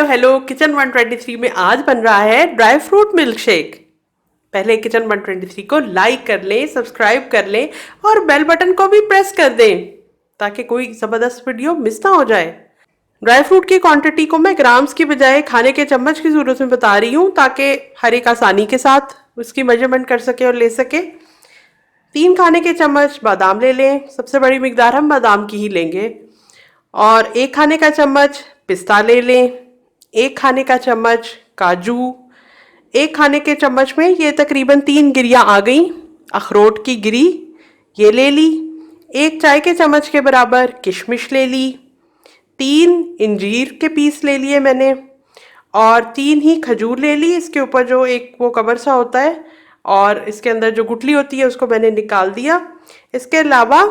Hello hello kitchen 123 में आज बन रहा है ड्राई फ्रूट मिल्क शेक। पहले किचन 123 को लाइक कर लें, सब्सक्राइब कर लें और बेल बटन को भी प्रेस कर दें ताकि कोई ज़बरदस्त वीडियो मिस ना हो जाए। ड्राई फ्रूट की क्वांटिटी को मैं ग्राम्स की बजाय खाने के चम्मच की सूरत में बता रही हूँ ताकि हर एक आसानी के साथ उसकी मेजरमेंट कर सके और ले सके। 3 खाने के चम्मच बादाम ले लें, सबसे बड़ी मिकदार हम बादाम की ही लेंगे। और 1 खाने का चम्मच पिस्ता ले लें, 1 खाने का चम्मच काजू, 1 खाने के चम्मच में ये तकरीबन 3 गिरियाँ आ गई अखरोट की गिरी, ये ले ली। 1 चाय के चम्मच के बराबर किशमिश ले ली। 3 इंजीर के पीस ले लिए मैंने और 3 ही खजूर ले ली। इसके ऊपर जो एक वो कवर सा होता है और इसके अंदर जो गुठली होती है उसको मैंने निकाल दिया। इसके अलावा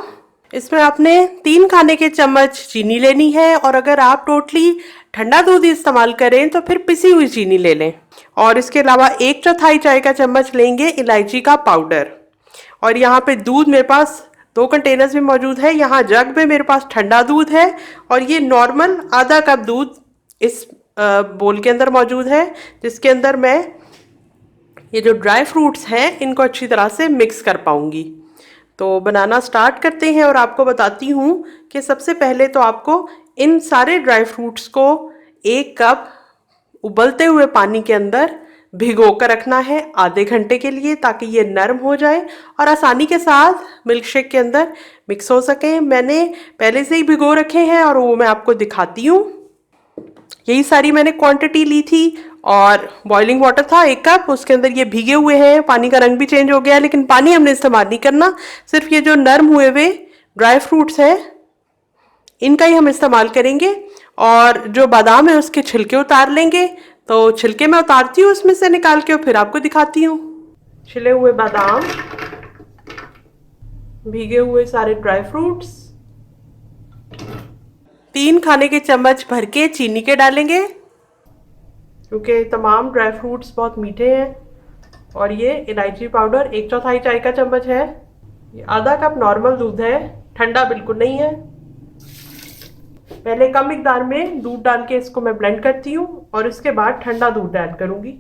इसमें आपने 3 खाने के चम्मच चीनी लेनी है और अगर आप टोटली ठंडा दूध इस्तेमाल करें तो फिर पिसी हुई चीनी ले लें। और इसके अलावा 1 चौथाई चाय का चम्मच लेंगे इलायची का पाउडर। और यहाँ पे दूध मेरे पास 2 कंटेनर्स में मौजूद है। यहाँ जग में मेरे पास ठंडा दूध है और ये नॉर्मल आधा कप दूध इस बोल के अंदर मौजूद है, जिसके अंदर मैं ये जो ड्राई फ्रूट्स हैं इनको अच्छी तरह से मिक्स कर पाऊंगी। तो बनाना स्टार्ट करते हैं और आपको बताती हूँ कि सबसे पहले तो आपको इन सारे ड्राई फ्रूट्स को 1 कप उबलते हुए पानी के अंदर भिगो कर रखना है आधे घंटे के लिए ताकि ये नरम हो जाए और आसानी के साथ मिल्क शेक के अंदर मिक्स हो सके। मैंने पहले से ही भिगो रखे हैं और वो मैं आपको दिखाती हूँ। यही सारी मैंने क्वांटिटी ली थी और बॉइलिंग वाटर था 1 कप, उसके अंदर ये भीगे हुए हैं। पानी का रंग भी चेंज हो गया है लेकिन पानी हमने इस्तेमाल नहीं करना, सिर्फ ये जो नरम हुए हुए ड्राई फ्रूट्स हैं इनका ही हम इस्तेमाल करेंगे। और जो बादाम है उसके छिलके उतार लेंगे। तो छिलके मैं उतारती हूँ उसमें से निकाल के और फिर आपको दिखाती हूँ। छिले हुए बादाम, भीगे हुए सारे ड्राई फ्रूट्स, 3 खाने के चम्मच भर के चीनी के डालेंगे क्योंकि तमाम ड्राई फ्रूट्स बहुत मीठे हैं। और ये इलायची पाउडर 1 चौथाई चाय का चम्मच है। ये आधा कप नॉर्मल दूध है, ठंडा बिल्कुल नहीं है। पहले कम मिकदार में दूध डाल के इसको मैं ब्लेंड करती हूँ और इसके बाद ठंडा दूध ऐड करूँगी।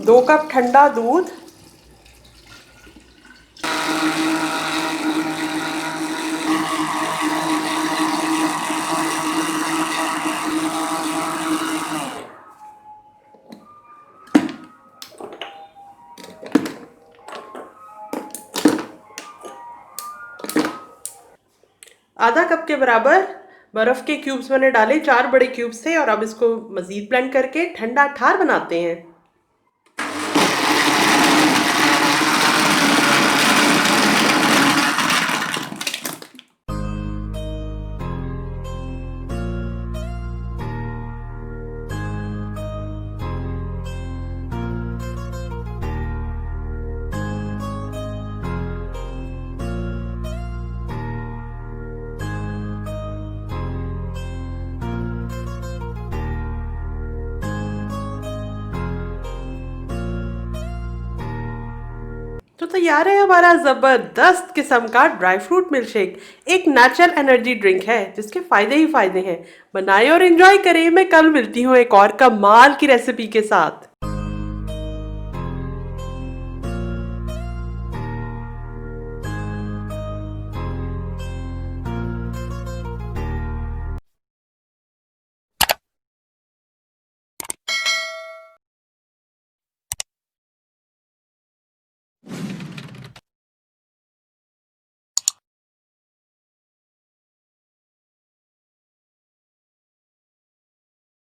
2 कप ठंडा दूध, आधा कप के बराबर बर्फ के क्यूब्स मैंने डाले, 4 बड़े क्यूब्स थे। और अब इसको मजीद ब्लेंड करके ठंडा ठार बनाते हैं। तो तैयार है हमारा ज़बरदस्त किस्म का ड्राई फ्रूट मिल्क शेक। एक नेचुरल एनर्जी ड्रिंक है जिसके फ़ायदे ही फ़ायदे हैं। बनाएं और एंजॉय करें। मैं कल मिलती हूँ एक और कमाल की रेसिपी के साथ।